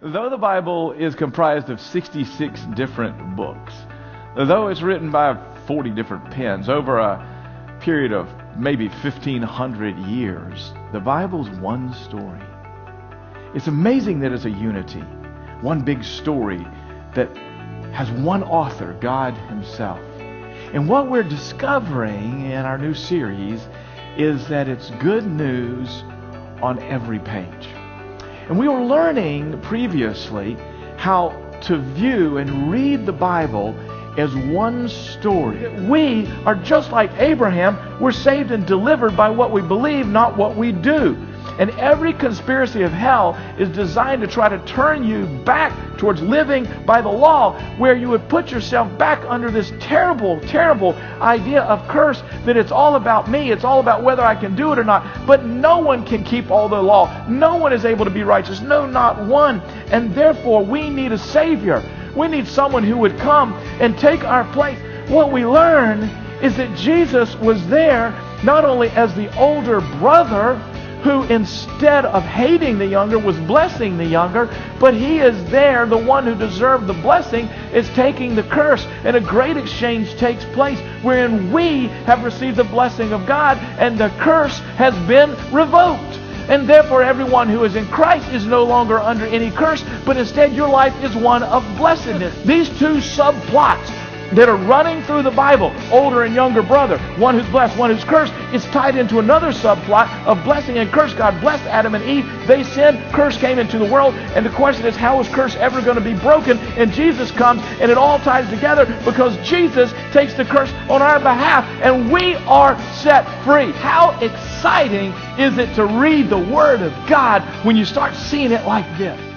Though the Bible is comprised of 66 different books, though it's written by 40 different pens over a period of maybe 1,500 years, the Bible's one story. It's amazing that it's a unity, one big story that has one author, God Himself. And what we're discovering in our new series is that it's good news on every page. And we were learning previously how to view and read the Bible as one story. We are just like Abraham. We're saved and delivered by what we believe, not what we do. And every conspiracy of hell is designed to try to turn you back towards living by the law, where you would put yourself back under this terrible, terrible idea of curse, that it's all about me, it's all about whether I can do it or not. But no one can keep all the law. No one is able to be righteous. No, not one. And therefore, we need a Savior. We need someone who would come and take our place. What we learn is that Jesus was there not only as the older brother, who instead of hating the younger was blessing the younger, but He is there, the one who deserved the blessing is taking the curse, and a great exchange takes place wherein we have received the blessing of God and the curse has been revoked. And therefore everyone who is in Christ is no longer under any curse, but instead your life is one of blessedness. These two subplots that are running through the Bible, older and younger brother, one who's blessed, one who's cursed, is tied into another subplot of blessing and curse. God blessed Adam and Eve. They sinned. Curse came into the world. And the question is, how is curse ever going to be broken? And Jesus comes, and it all ties together because Jesus takes the curse on our behalf, and we are set free. How exciting is it to read the Word of God when you start seeing it like this?